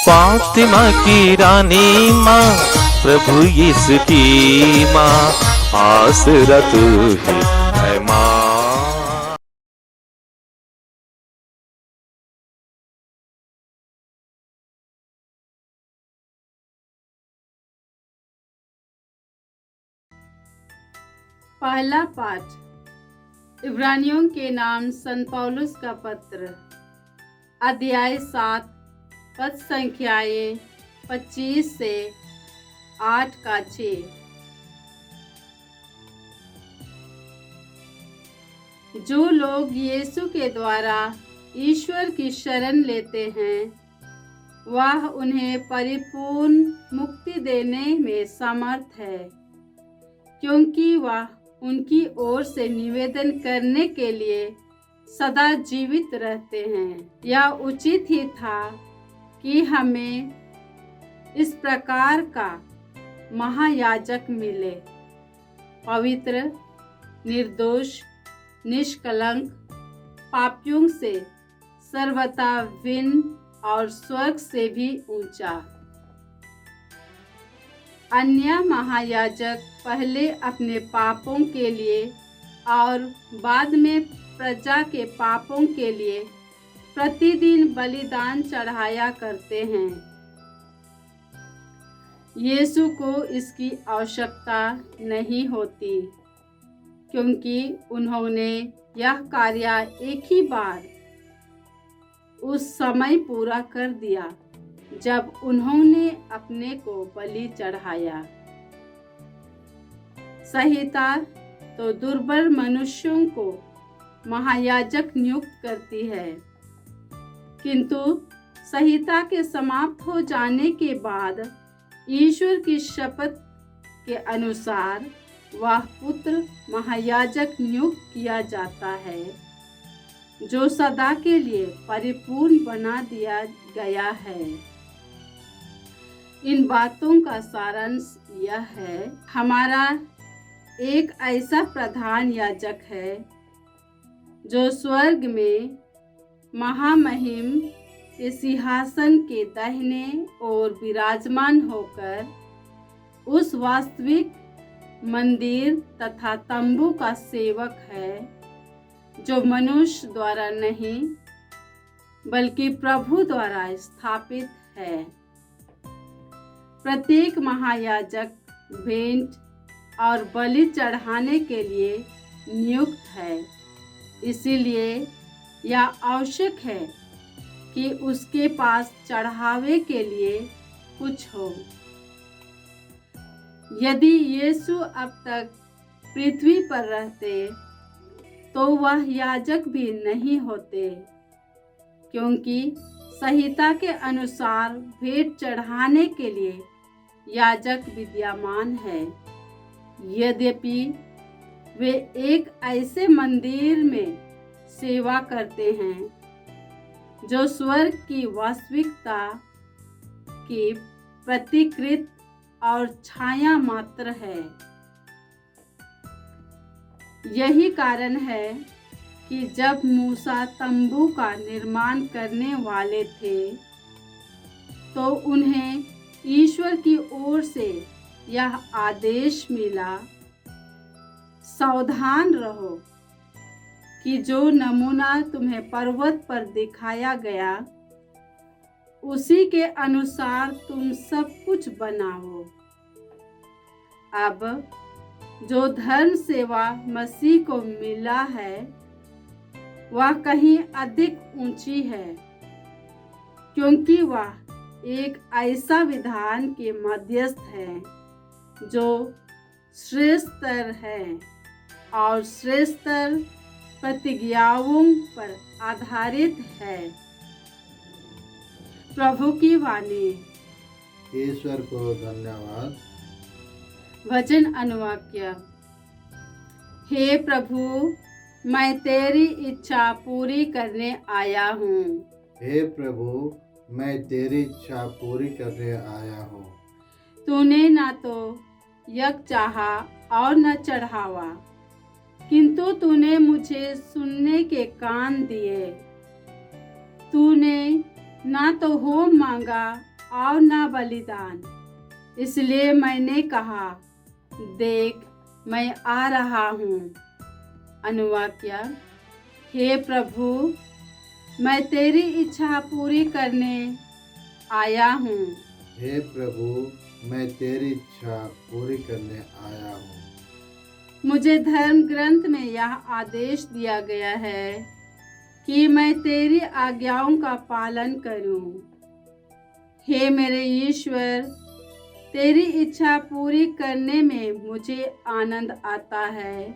फातिमा की रानी माँ, प्रभु यीशु की माँ, आसरा तू ही है माँ। पहला पाठ इब्रानियों के नाम संत पौलुस का पत्र, अध्याय 7, पद संख्याएं 25 से 8 का 6। जो लोग यीशु के द्वारा ईश्वर की शरण लेते हैं, वह उन्हें परिपूर्ण मुक्ति देने में समर्थ है, क्योंकि वह उनकी ओर से निवेदन करने के लिए सदा जीवित रहते हैं। यह उचित ही था कि हमें इस प्रकार का महायाजक मिले, पवित्र, निर्दोष, निष्कलंक, पापियों से सर्वथा भिन्न और स्वर्ग से भी ऊंचा। अन्य महायाजक पहले अपने पापों के लिए और बाद में प्रजा के पापों के लिए प्रतिदिन बलिदान चढ़ाया करते हैं। यीशु को इसकी आवश्यकता नहीं होती, क्योंकि उन्होंने यह कार्य एक ही बार उस समय पूरा कर दिया जब उन्होंने अपने को बलि चढ़ाया। संहिता तो दुर्बल मनुष्यों को महायाजक नियुक्त करती है, किंतु संहिता के समाप्त हो जाने के बाद ईश्वर की शपथ के अनुसार वह पुत्र महायाजक नियुक्त किया जाता है, जो सदा के लिए परिपूर्ण बना दिया गया है। इन बातों का सारांश यह है, हमारा एक ऐसा प्रधान याजक है जो स्वर्ग में महामहिम के सिंहासन के दाहिने ओर विराजमान होकर उस वास्तविक मंदिर तथा तंबू का सेवक है, जो मनुष्य द्वारा नहीं बल्कि प्रभु द्वारा स्थापित है। प्रत्येक महायाजक भेंट और बलि चढ़ाने के लिए नियुक्त है, इसीलिए यह आवश्यक है कि उसके पास चढ़ावे के लिए कुछ हो। यदि यीशु अब तक पृथ्वी पर रहते तो वह याजक भी नहीं होते, क्योंकि संहिता के अनुसार भेंट चढ़ाने के लिए याजक विद्यमान है। यद्यपि वे एक ऐसे मंदिर में सेवा करते हैं जो स्वर्ग की वास्तविकता की प्रतिकृति और छाया मात्र है। यही कारण है कि जब मूसा तंबू का निर्माण करने वाले थे, तो उन्हें ईश्वर की ओर से यह आदेश मिला, सावधान रहो कि जो नमूना तुम्हें पर्वत पर दिखाया गया, उसी के अनुसार तुम सब कुछ बनाओ। अब जो धर्म सेवा मसीह को मिला है, वह कहीं अधिक ऊंची है, क्योंकि वह एक ऐसा विधान के मध्यस्थ है जो श्रेष्ठतर है और श्रेष्ठतर प्रतिज्ञाओं पर आधारित है। प्रभु की वाणी। ईश्वर को धन्यवाद। वचन अनुवाक्य। हे प्रभु, मैं तेरी इच्छा पूरी करने आया हूँ। हे प्रभु, मैं तेरी इच्छा पूरी करने आया हूँ। तूने न तो यज्ञ चाहा और न चढ़ावा, किंतु तूने मुझे सुनने के कान दिए। तूने न तो होम मांगा और ना बलिदान। इसलिए मैंने कहा, देख मैं आ रहा हूँ। अनुवाक्य, हे प्रभु, मैं तेरी इच्छा पूरी करने आया हूँ। हे प्रभु, मैं तेरी इच्छा पूरी करने आया हूँ। मुझे धर्म ग्रंथ में यह आदेश दिया गया है कि मैं तेरी आज्ञाओं का पालन करूं। हे मेरे ईश्वर, तेरी इच्छा पूरी करने में मुझे आनंद आता है।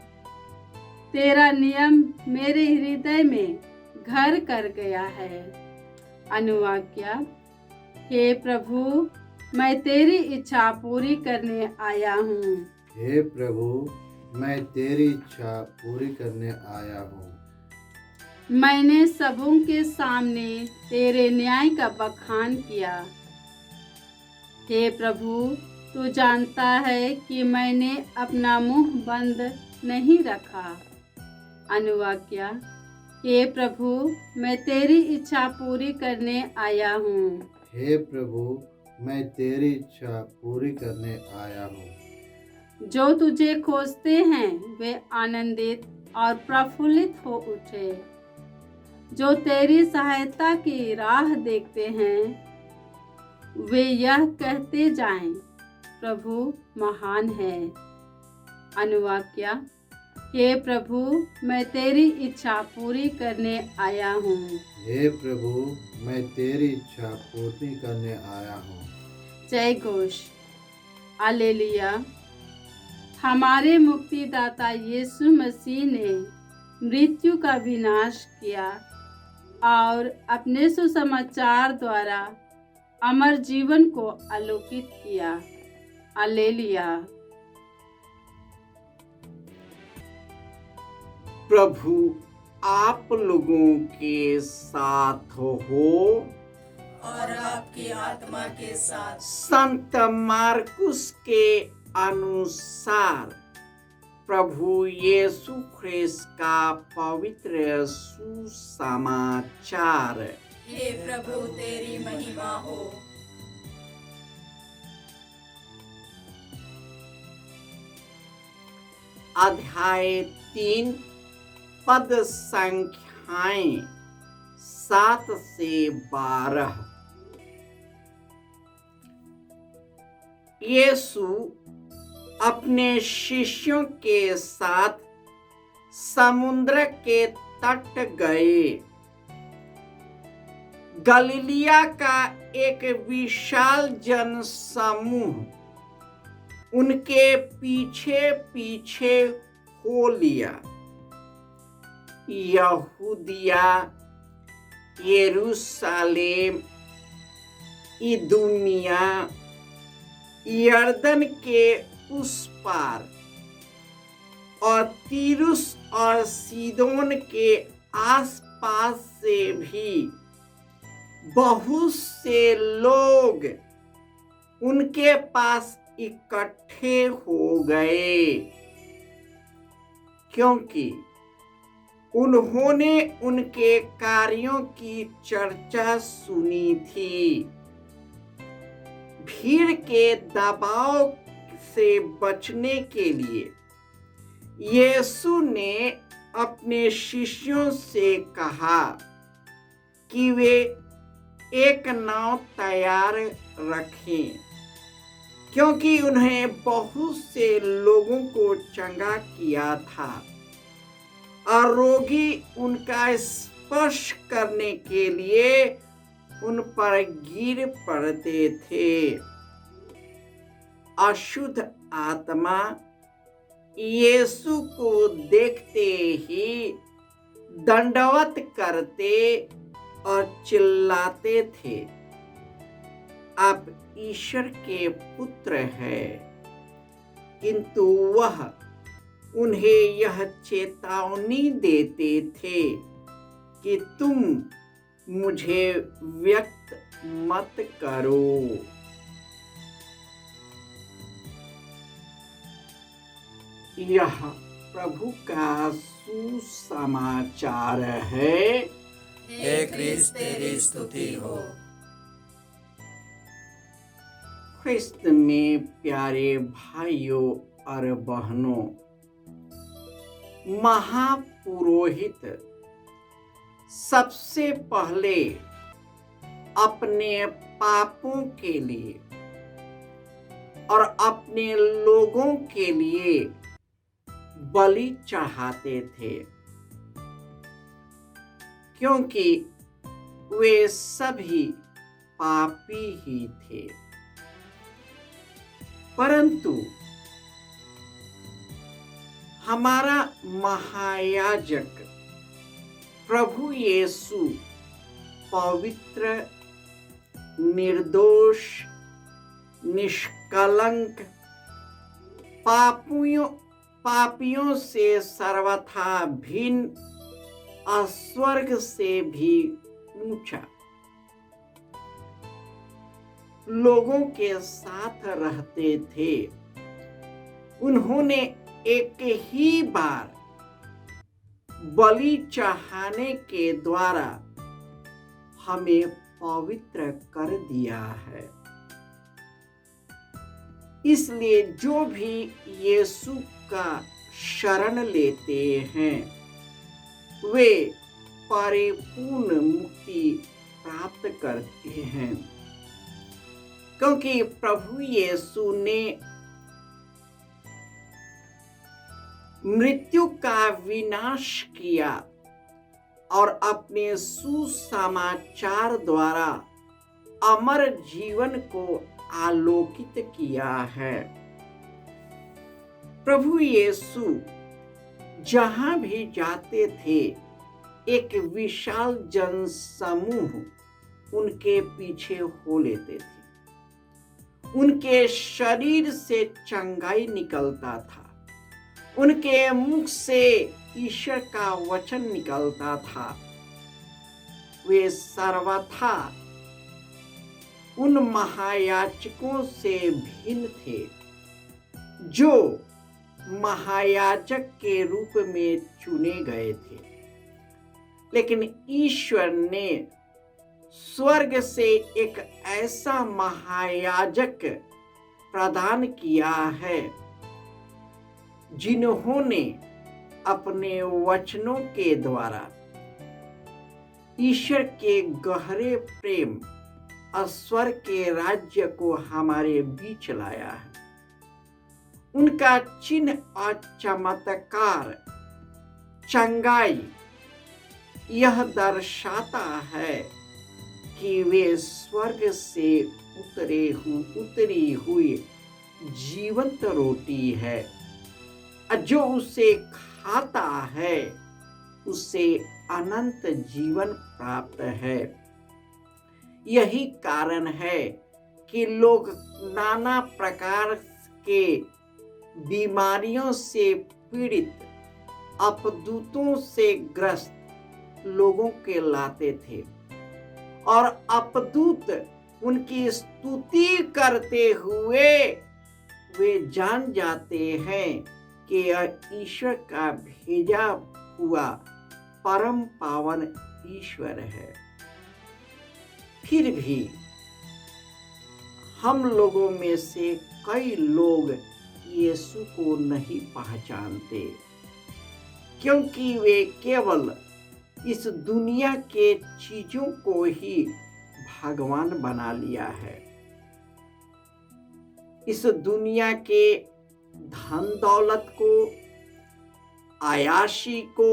तेरा नियम मेरे हृदय में घर कर गया है। अनुवाक्य, हे प्रभु, मैं तेरी इच्छा पूरी करने आया हूँ। हे प्रभु, मैं तेरी इच्छा पूरी करने आया हूँ। मैंने सबों के सामने तेरे न्याय का बखान किया। हे प्रभु, तू जानता है कि मैंने अपना मुंह बंद नहीं रखा। अनुवाक्य, हे प्रभु, मैं तेरी इच्छा पूरी करने आया हूँ। हे प्रभु, मैं तेरी इच्छा पूरी करने आया हूँ। जो तुझे खोजते हैं वे आनंदित और प्रफुल्लित हो उठे। जो तेरी सहायता की राह देखते हैं वे यह कहते जाएं, प्रभु महान है। अनुवाक्य, हे प्रभु, मैं तेरी इच्छा पूरी करने आया हूँ। हे प्रभु, मैं तेरी इच्छा पूरी करने आया हूँ। जय घोष। हालेलुया। हमारे मुक्तिदाता यीशु मसीह ने मृत्यु का विनाश किया और अपने सुसमाचार द्वारा अमर जीवन को आलोकित किया। हालेलुया। प्रभु आप लोगों के साथ हो और आपकी आत्मा के साथ। संत मार्कुस के अनुसार प्रभु यीशु ख्रिस्त का पवित्र सुसमाचार। हे प्रभु तेरी महिमा हो। अध्याय 3 पद संख्याएं 7 से 12। यीशु अपने शिष्यों के साथ समुद्र के तट गए। गलीलिया का एक विशाल जनसमूह उनके पीछे पीछे हो लिया। यहूदिया, यरूशलेम, इदुमिया, यरदन के उस पार और तीरुस और सीदोन के आसपास से भी बहुत से लोग उनके पास इकट्ठे हो गए, क्योंकि उन्होंने उनके कार्यों की चर्चा सुनी थी। भीड़ के दबाव से बचने के लिए यीशु ने अपने शिष्यों से कहा कि वे एक नाव तैयार रखें, क्योंकि उन्हें बहुत से लोगों को चंगा किया था और रोगी उनका स्पर्श करने के लिए उन पर गिर पड़ते थे। अशुद्ध आत्मा यीशु को देखते ही दंडवत करते और चिल्लाते थे, आप ईश्वर के पुत्र हैं। किंतु वह उन्हें यह चेतावनी देते थे कि तुम मुझे व्यक्त मत करो। यह प्रभु का सुसमाचार है। हे क्रिस्त तेरी स्तुति हो। ख्रिस्त में प्यारे भाइयों और बहनों, महापुरोहित सबसे पहले अपने पापों के लिए और अपने लोगों के लिए बलि चढ़ाते थे, क्योंकि वे सभी पापी ही थे। परंतु हमारा महायाजक प्रभु यीशु पवित्र, निर्दोष, निष्कलंक, पापियों से सर्वथा भिन्न और स्वर्ग से भी ऊंचा लोगों के साथ रहते थे। उन्होंने एक ही बार बलि चढ़ाने के द्वारा हमें पवित्र कर दिया है। इसलिए जो भी यीशु का शरण लेते हैं वे परिपूर्ण मुक्ति प्राप्त करते हैं, क्योंकि प्रभु यीशु ने मृत्यु का विनाश किया और अपने सुसमाचार द्वारा अमर जीवन को आलोकित किया है। प्रभु यीशु जहां भी जाते थे एक विशाल जनसमूह उनके पीछे हो लेते थे। उनके शरीर से चंगाई निकलता था, उनके मुख से ईश्वर का वचन निकलता था। वे सर्वथा उन महायाजकों से भिन्न थे जो महायाजक के रूप में चुने गए थे, लेकिन ईश्वर ने स्वर्ग से एक ऐसा महायाजक प्रदान किया है जिन्होंने अपने वचनों के द्वारा ईश्वर के गहरे प्रेम और स्वर्ग के राज्य को हमारे बीच लाया है। उनका चिन्ह और चमत्कार, चंगाई यह दर्शाता है कि वे स्वर्ग से उतरी हुई जीवंत रोटी है, जो उसे खाता है उसे अनंत जीवन प्राप्त है। यही कारण है कि लोग नाना प्रकार के बीमारियों से पीड़ित, अपदूतों से ग्रस्त लोगों के लाते थे और अपदूत उनकी स्तुति करते हुए वे जान जाते हैं कि यह ईश्वर का भेजा हुआ परम पावन ईश्वर है। फिर भी हम लोगों में से कई लोग यीशु को नहीं पहचानते, क्योंकि वे केवल इस दुनिया के चीजों को ही भगवान बना लिया है। इस दुनिया के धन दौलत को, आयाशी को,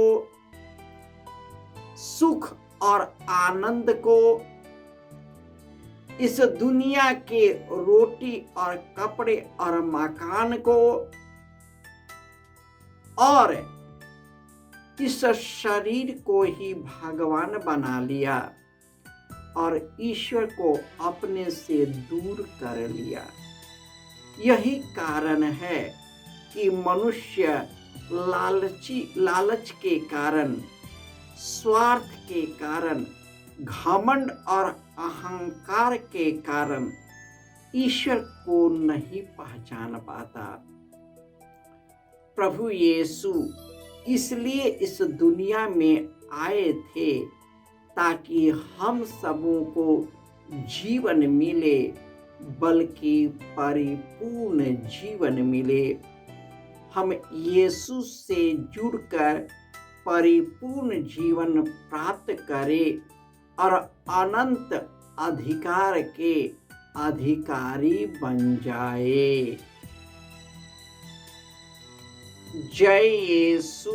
सुख और आनंद को, इस दुनिया के रोटी और कपड़े और मकान को और इस शरीर को ही भगवान बना लिया और ईश्वर को अपने से दूर कर लिया। यही कारण है कि मनुष्य लालच के कारण, स्वार्थ के कारण, घमंड और अहंकार के कारण ईश्वर को नहीं पहचान पाता। प्रभु यीशु इसलिए इस दुनिया में आए थे ताकि हम सबों को जीवन मिले बल्कि परिपूर्ण जीवन मिले। हम यीशु से जुड़कर परिपूर्ण जीवन प्राप्त करें और अनंत अधिकार के अधिकारी बन जाए। जय यीशु।